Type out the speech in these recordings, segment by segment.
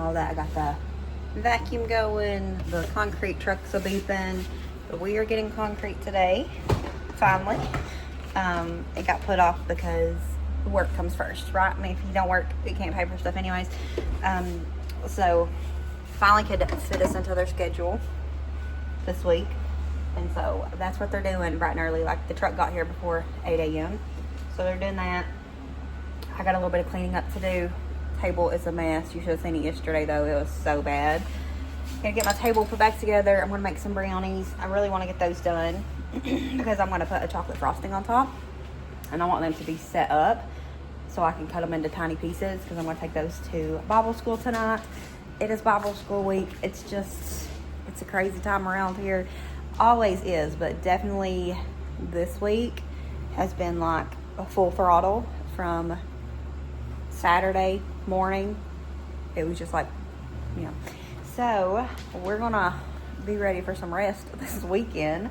all that. I got the vacuum going, the concrete trucks are beeping. But we are getting concrete today, finally. It got put off because work comes first, right? I mean, if you don't work, you can't pay for stuff anyways. So finally could fit us into their schedule this week. And so that's what they're doing bright and early. Like, the truck got here before 8 a.m. So they're doing that. I got a little bit of cleaning up to do. Table is a mess. You should have seen it yesterday though. It was so bad. Gonna get my table put back together. I'm gonna make some brownies. I really want to get those done because I'm gonna put a chocolate frosting on top, and I want them to be set up so I can cut them into tiny pieces because I'm gonna take those to Bible school tonight. It is Bible school week. It's a crazy time around here. Always is, but definitely this week has been like a full throttle from Saturday morning. It was just like, you know. So we're gonna be ready for some rest this weekend.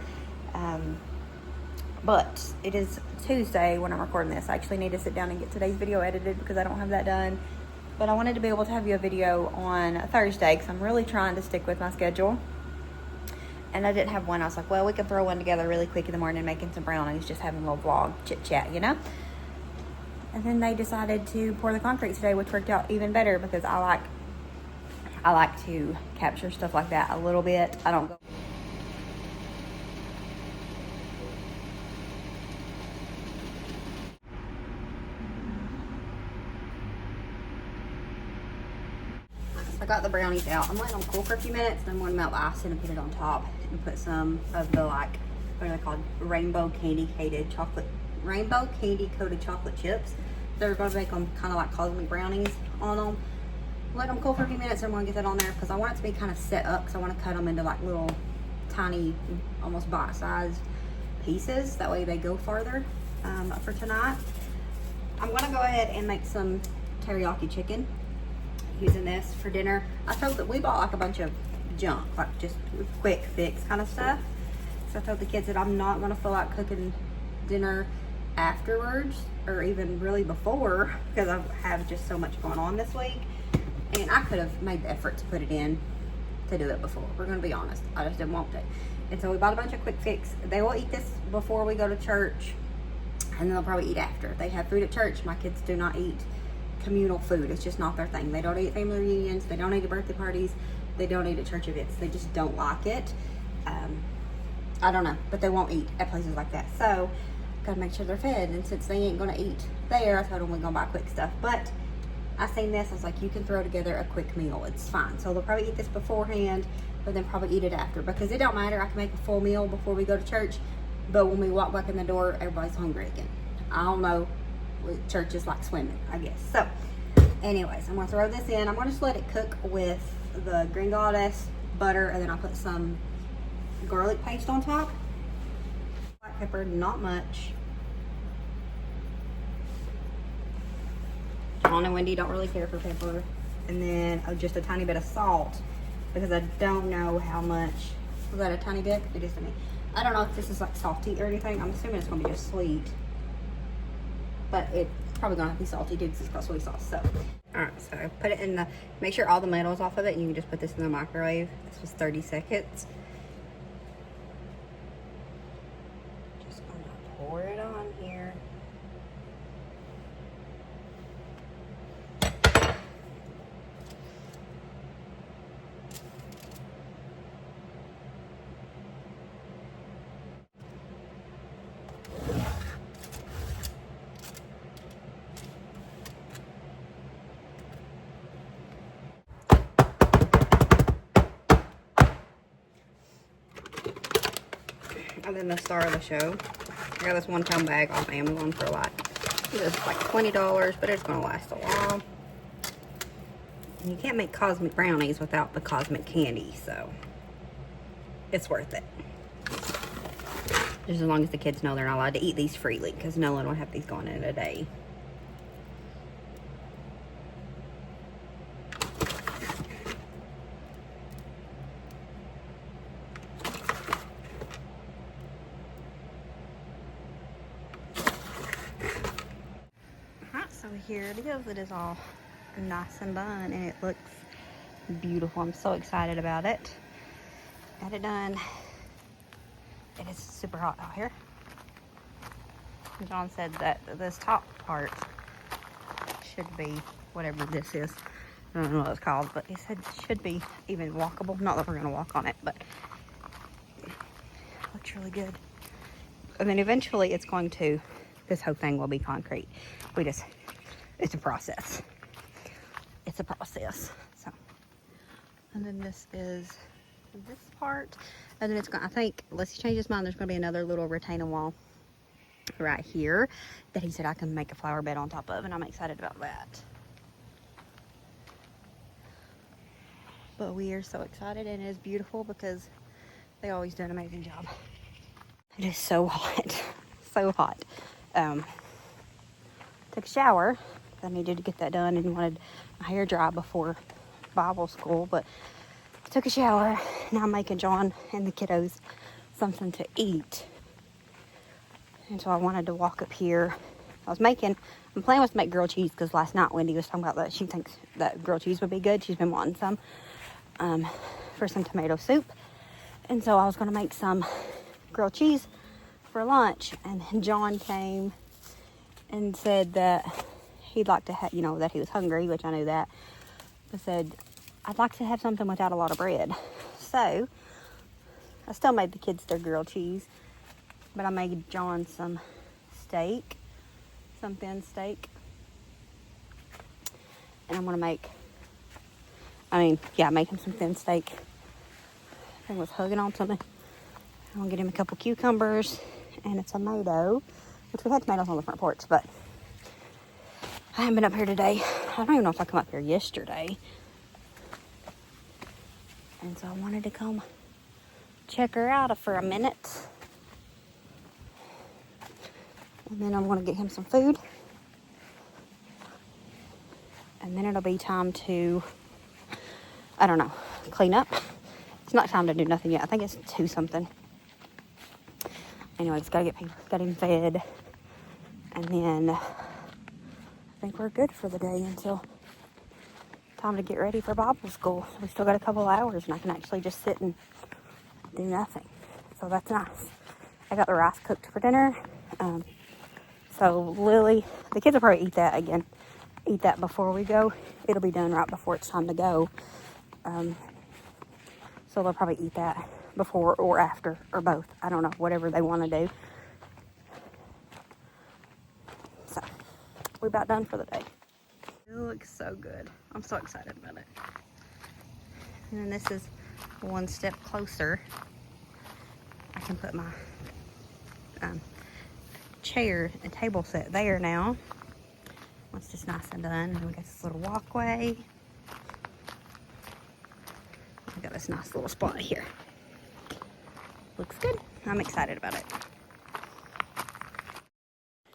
But it is Tuesday when I'm recording this. I actually need to sit down and get today's video edited because I don't have that done. But I wanted to be able to have you a video on Thursday because I'm really trying to stick with my schedule. And I didn't have one. I was like, well, we can throw one together really quick in the morning, making some brownies, just having a little vlog chit chat, you know? And then they decided to pour the concrete today, which worked out even better because I like to capture stuff like that a little bit. I don't go. I got the brownies out. I'm letting them cool for a few minutes. Then I'm going to melt the icing and put it on top and put some of the, like, what are they called? Rainbow candy coated chocolate chips. They're going to make them kind of like cosmic brownies on them. Let them cool for a few minutes and I'm going to get that on there because I want it to be kind of set up because I want to cut them into like little tiny, almost bite-sized pieces. That way they go farther for tonight. I'm going to go ahead and make some teriyaki chicken using this for dinner. I told that we bought like a bunch of junk, like just quick fix kind of stuff. So I told the kids that I'm not going to feel like cooking dinner afterwards or even really before because I have just so much going on this week. And I could have made the effort to put it in to do it before. We're going to be honest. I just didn't want to. And so we bought a bunch of quick fix. They will eat this before we go to church. And then they'll probably eat after. They have food at church. My kids do not eat communal food. It's just not their thing. They don't eat family reunions. They don't eat at birthday parties. They don't eat at church events. They just don't like it. I don't know. But they won't eat at places like that. So, gotta make sure they're fed. And since they ain't going to eat there, I told them we're going to buy quick stuff. But I seen this, I was like, you can throw together a quick meal. It's fine. So they'll probably eat this beforehand, but then probably eat it after. Because it don't matter. I can make a full meal before we go to church. But when we walk back in the door, everybody's hungry again. I don't know. Church is like swimming, I guess. So, anyways, I'm going to throw this in. I'm going to just let it cook with the green goddess, butter, and then I'll put some garlic paste on top. Black pepper, not much. John and Wendy don't really care for pepper. And then just a tiny bit of salt because I don't know how much. Was that a tiny bit? It is to me. I don't know if this is like salty or anything. I'm assuming it's going to be just sweet. But it's probably going to have to be salty too because it's got soy sauce. So, alright, so put it in the, make sure all the metal's off of it. And you can just put this in the microwave. This was 30 seconds. Just going to pour it on here. And then the star of the show. I got this 1-pound bag off Amazon for like, it was like $20, but it's gonna last a while. And you can't make cosmic brownies without the cosmic candy, so it's worth it. Just as long as the kids know they're not allowed to eat these freely, because no one will have these going in a day. So here it is. It is all nice and done, and it looks beautiful. I'm so excited about it. Got it done. It is super hot out here. John said that this top part should be whatever this is. I don't know what it's called, but he said it should be even walkable. Not that we're gonna walk on it, but it looks really good. And then eventually it's going to, this whole thing will be concrete. It's a process. It's a process. So, and then this is this part. And then it's going, I think, unless he changes his mind, there's going to be another little retaining wall right here that he said I can make a flower bed on top of, and I'm excited about that. But we are so excited, and it is beautiful because they always do an amazing job. It is so hot. So hot. Took a shower. I needed to get that done and wanted my hair dry before Bible school, but I took a shower. Now I'm making John and the kiddos something to eat. And so I wanted to walk up here. I'm planning was to make grilled cheese because last night Wendy was talking about that. She thinks that grilled cheese would be good. She's been wanting some for some tomato soup. And so I was going to make some grilled cheese for lunch. And then John came and said that he'd like to have, that he was hungry, which I knew that. But said, I'd like to have something without a lot of bread. So I still made the kids their grilled cheese. But I made John some steak. Some thin steak. And I'm going to make him some thin steak. I think it was hugging on something. I'm going to get him a couple cucumbers and a tomato. Which we had tomatoes on the front porch, but I haven't been up here today. I don't even know if I come up here yesterday. And so I wanted to come check her out for a minute. And then I'm going to get him some food. And then it'll be time to, I don't know, clean up. It's not time to do nothing yet. I think it's 2 something. Anyways, got him fed. And then I think we're good for the day until time to get ready for Bible school. We still got a couple of hours and I can actually just sit and do nothing. So that's nice. I got the rice cooked for dinner. So Lily, the kids will probably eat that before we go. It'll be done right before it's time to go. So they'll probably eat that before or after or both. I don't know, whatever they want to do. So we're about done for the day. It looks so good. I'm so excited about it. And then this is one step closer. I can put my chair and table set there now. Once it's nice and done, and we got this little walkway. I got this nice little spot here. Looks good. I'm excited about it.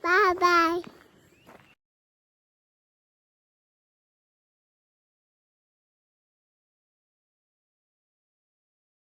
Bye bye.